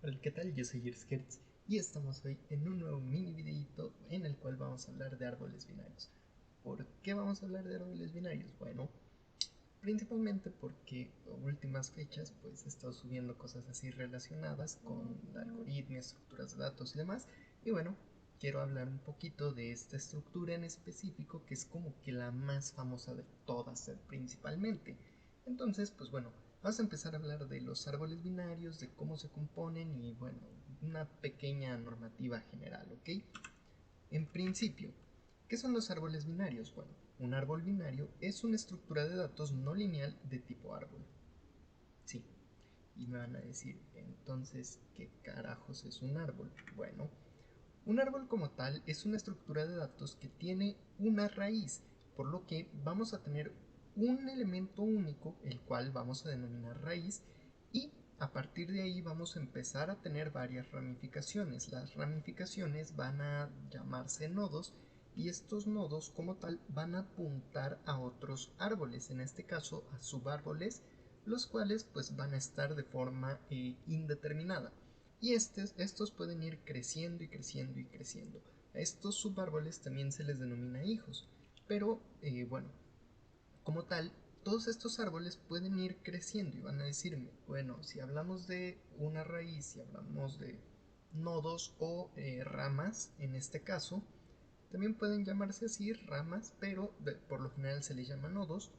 Hola, ¿qué tal? Yo soy Yerskirts y estamos hoy en un nuevo mini videito en el cual vamos a hablar de árboles binarios. ¿Por qué vamos a hablar de árboles binarios? Bueno, principalmente porque a últimas fechas pues he estado subiendo cosas así relacionadas con algoritmos, estructuras de datos y demás. Y bueno, quiero hablar un poquito de esta estructura en específico que es como que la más famosa de todas principalmente. Entonces, pues bueno, vamos a empezar a hablar de los árboles binarios, de cómo se componen y bueno, una pequeña normativa general, ¿ok? En principio, ¿qué son los árboles binarios? Bueno, un árbol binario es una estructura de datos no lineal de tipo árbol. Sí, y me van a decir, entonces, ¿qué carajos es un árbol? Bueno, un árbol como tal es una estructura de datos que tiene una raíz, por lo que vamos a tener un elemento único, el cual vamos a denominar raíz, y a partir de ahí vamos a empezar a tener varias ramificaciones. Las ramificaciones van a llamarse nodos y estos nodos como tal van a apuntar a otros árboles, en este caso a subárboles, los cuales pues van a estar de forma indeterminada. Y estos pueden ir creciendo y creciendo y creciendo. A estos subárboles también se les denomina hijos, pero bueno, como tal, todos estos árboles pueden ir creciendo y van a decirme, bueno, si hablamos de una raíz, si hablamos de nodos o ramas, en este caso, también pueden llamarse así ramas, pero por lo general se les llama nodos.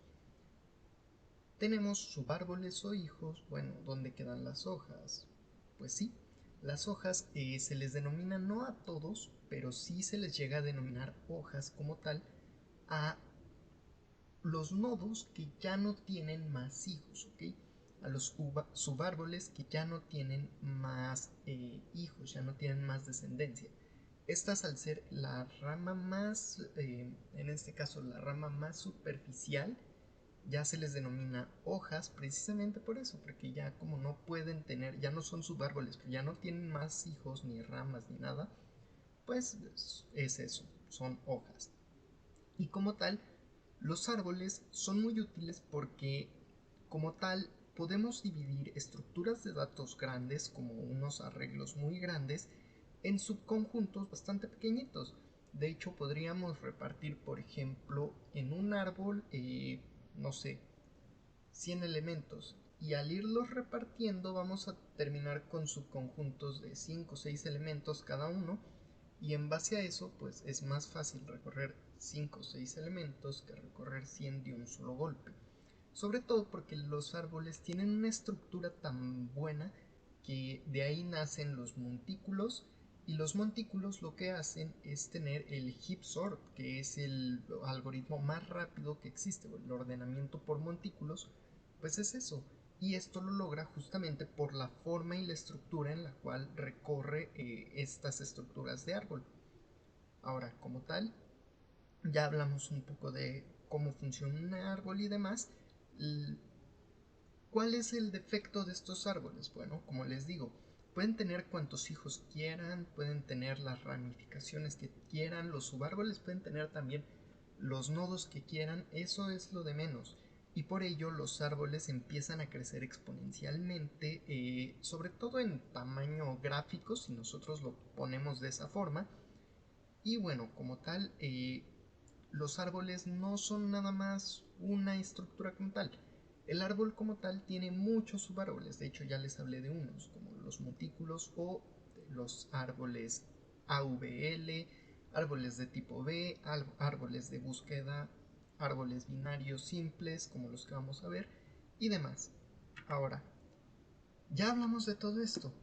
Tenemos subárboles o hijos, bueno, ¿dónde quedan las hojas? Pues sí, las hojas se les denomina no a todos, pero sí se les llega a denominar hojas como tal a los nodos que ya no tienen más hijos, ¿ok? A los subárboles que ya no tienen más hijos, ya no tienen más descendencia. Estas al ser la rama más, en este caso la rama más superficial, ya se les denomina hojas precisamente por eso, porque ya como no pueden tener, ya no son subárboles, ya no tienen más hijos, ni ramas, ni nada, pues es eso, son hojas. Y como tal, los árboles son muy útiles porque como tal podemos dividir estructuras de datos grandes como unos arreglos muy grandes en subconjuntos bastante pequeñitos. De hecho, podríamos repartir, por ejemplo, en un árbol, no sé, 100 elementos y al irlos repartiendo vamos a terminar con subconjuntos de 5 o 6 elementos cada uno y en base a eso pues es más fácil recorrer 5 o 6 elementos que recorrer 100 de un solo golpe. Sobre todo porque los árboles tienen una estructura tan buena que de ahí nacen los montículos y los montículos lo que hacen es tener el heap sort, que es el algoritmo más rápido que existe, o el ordenamiento por montículos, pues es eso. Y esto lo logra justamente por la forma y la estructura en la cual recorre estas estructuras de árbol. Ahora, como tal, ya hablamos un poco de cómo funciona un árbol y demás. ¿Cuál es el defecto de estos árboles? Bueno, como les digo, pueden tener cuantos hijos quieran, pueden tener las ramificaciones que quieran, los subárboles pueden tener también los nodos que quieran, eso es lo de menos. Y por ello los árboles empiezan a crecer exponencialmente, sobre todo en tamaño gráfico, si nosotros lo ponemos de esa forma. Y bueno, como tal, los árboles no son nada más una estructura como tal. El árbol como tal tiene muchos subárboles, de hecho ya les hablé de unos, como los montículos o los árboles AVL, árboles de tipo B, árboles de búsqueda, árboles binarios simples, como los que vamos a ver, y demás. Ahora, ya hablamos de todo esto.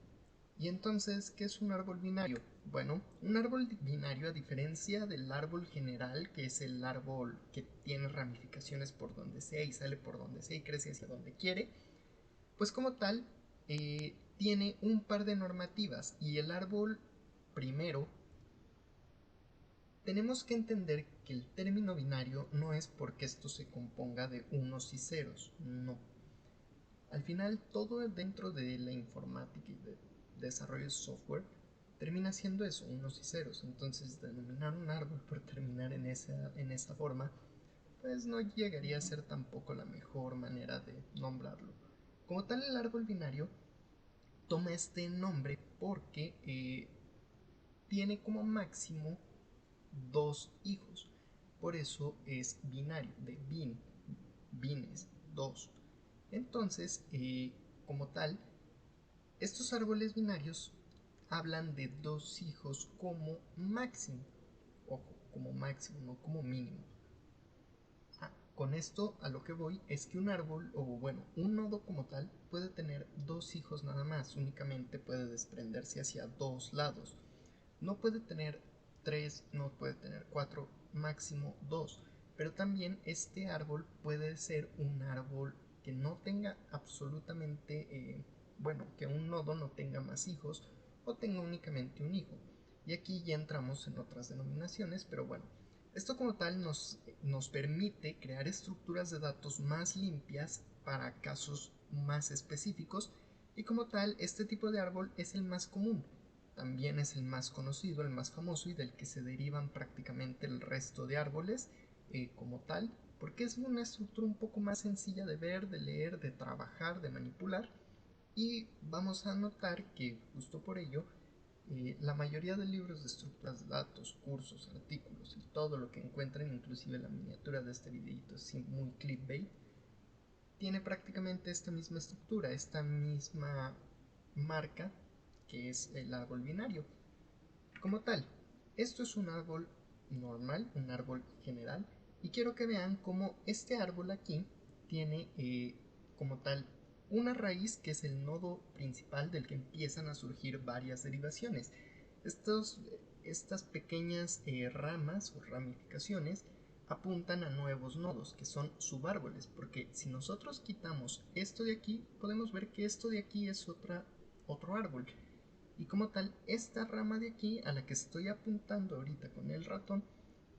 ¿Y entonces qué es un árbol binario? Bueno, un árbol binario, a diferencia del árbol general, que es el árbol que tiene ramificaciones por donde sea y sale por donde sea y crece hacia donde quiere, pues como tal, tiene un par de normativas. Y el árbol primero, tenemos que entender que el término binario no es porque esto se componga de unos y ceros, no. Al final, todo dentro de la informática y de desarrollo de software termina siendo eso, unos y ceros. Entonces, denominar un árbol por terminar en esa forma, pues no llegaría a ser tampoco la mejor manera de nombrarlo. Como tal, el árbol binario toma este nombre porque tiene como máximo 2 hijos. Por eso es binario, de bines, 2. Entonces, como tal, estos árboles binarios hablan de 2 hijos como máximo. Ojo, como máximo, no como mínimo. Con esto a lo que voy es que un árbol, o bueno, un nodo como tal, puede tener 2 hijos nada más, únicamente puede desprenderse hacia 2 lados. No puede tener 3, no puede tener 4, máximo 2. Pero también este árbol puede ser un árbol que no tenga absolutamente, bueno, que un nodo no tenga más hijos o tenga únicamente un hijo. Y aquí ya entramos en otras denominaciones, pero bueno, esto como tal nos permite crear estructuras de datos más limpias para casos más específicos y como tal este tipo de árbol es el más común. También es el más conocido, el más famoso y del que se derivan prácticamente el resto de árboles como tal, porque es una estructura un poco más sencilla de ver, de leer, de trabajar, de manipular. Y vamos a notar que justo por ello la mayoría de libros de estructuras de datos, cursos, artículos y todo lo que encuentren, inclusive la miniatura de este videito es muy clickbait, tiene prácticamente esta misma estructura, esta misma marca que es el árbol binario. Como tal, esto es un árbol normal, un árbol general, y quiero que vean cómo este árbol aquí tiene como tal una raíz que es el nodo principal del que empiezan a surgir varias derivaciones. Estas pequeñas ramas o ramificaciones apuntan a nuevos nodos que son subárboles, porque si nosotros quitamos esto de aquí podemos ver que esto de aquí es otro árbol. Y como tal, esta rama de aquí a la que estoy apuntando ahorita con el ratón,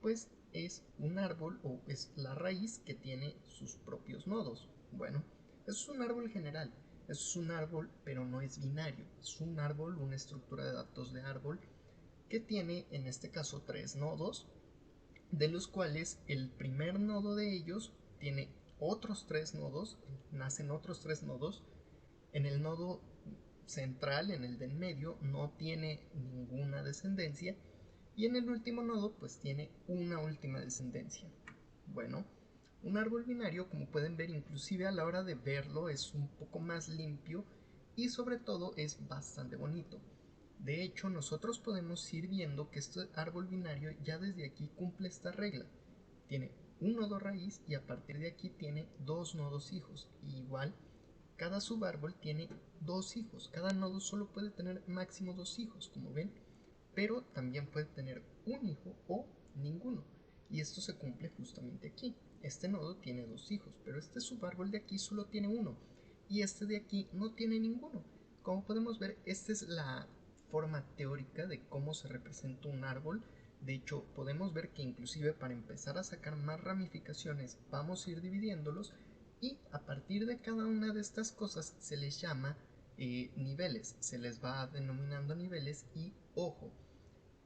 pues es un árbol o es la raíz que tiene sus propios nodos. Bueno, eso es un árbol general, eso es un árbol pero no es binario, es un árbol, una estructura de datos de árbol que tiene en este caso 3 nodos, de los cuales el primer nodo de ellos tiene otros 3 nodos, nacen otros 3 nodos, en el nodo central, en el del medio, no tiene ninguna descendencia y en el último nodo pues tiene una última descendencia. Bueno, un árbol binario, como pueden ver, inclusive a la hora de verlo es un poco más limpio y sobre todo es bastante bonito. De hecho, nosotros podemos ir viendo que este árbol binario ya desde aquí cumple esta regla. Tiene un nodo raíz y a partir de aquí tiene 2 nodos hijos. Y igual, cada subárbol tiene 2 hijos. Cada nodo solo puede tener máximo 2 hijos, como ven. Pero también puede tener un hijo o ninguno. Y esto se cumple justamente aquí. Este nodo tiene 2 hijos, pero este subárbol de aquí solo tiene uno. Y este de aquí no tiene ninguno. Como podemos ver, esta es la forma teórica de cómo se representa un árbol. De hecho, podemos ver que inclusive para empezar a sacar más ramificaciones vamos a ir dividiéndolos y a partir de cada una de estas cosas se les llama niveles, se les va denominando niveles y ojo,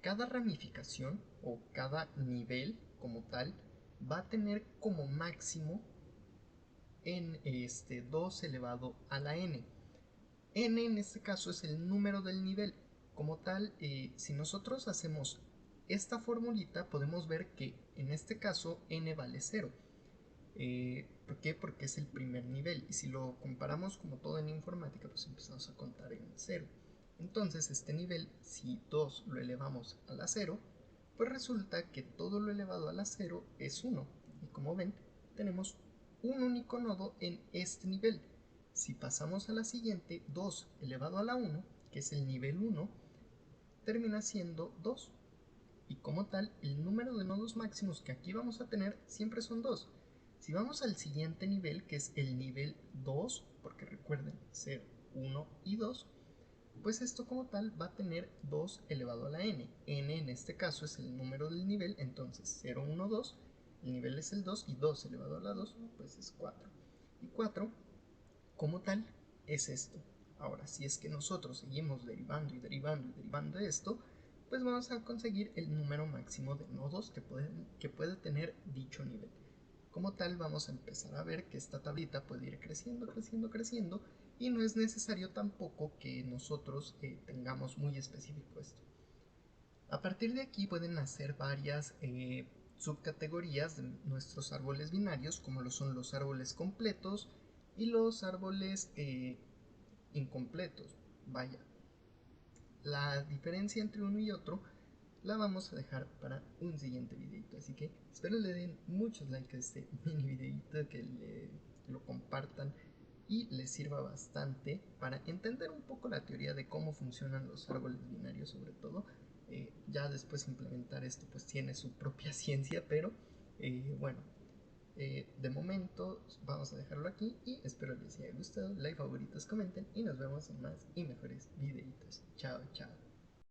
cada ramificación o cada nivel como tal va a tener como máximo en 2 elevado a la n. N en este caso es el número del nivel. Como tal, si nosotros hacemos esta formulita, podemos ver que en este caso n vale 0. ¿Por qué? Porque es el primer nivel. Y si lo comparamos como todo en informática, pues empezamos a contar en 0. Entonces, este nivel, si 2 lo elevamos a la 0, pues resulta que todo lo elevado a la 0 es 1. Y como ven, tenemos un único nodo en este nivel. Si pasamos a la siguiente, 2 elevado a la 1, que es el nivel 1, termina siendo 2. Y como tal, el número de nodos máximos que aquí vamos a tener siempre son 2. Si vamos al siguiente nivel, que es el nivel 2, porque recuerden, 0, 1 y 2, pues esto como tal va a tener 2 elevado a la n. N en este caso es el número del nivel, entonces 0, 1, 2, el nivel es el 2 y 2 elevado a la 2, pues es 4. Y 4 como tal es esto. Ahora, si es que nosotros seguimos derivando y derivando y derivando esto, pues vamos a conseguir el número máximo de nodos que puede tener dicho nivel. Como tal, vamos a empezar a ver que esta tablita puede ir creciendo, creciendo, creciendo, y no es necesario tampoco que nosotros tengamos muy específico esto. A partir de aquí pueden hacer varias subcategorías de nuestros árboles binarios, como lo son los árboles completos y los árboles incompletos. Vaya, la diferencia entre uno y otro la vamos a dejar para un siguiente videito, así que espero le den muchos likes a este mini videito, que lo compartan y les sirva bastante para entender un poco la teoría de cómo funcionan los árboles binarios, sobre todo. Ya después implementar esto pues tiene su propia ciencia, pero bueno, de momento vamos a dejarlo aquí y espero les haya gustado. Like, favoritos, comenten y nos vemos en más y mejores videitos. Chao, chao.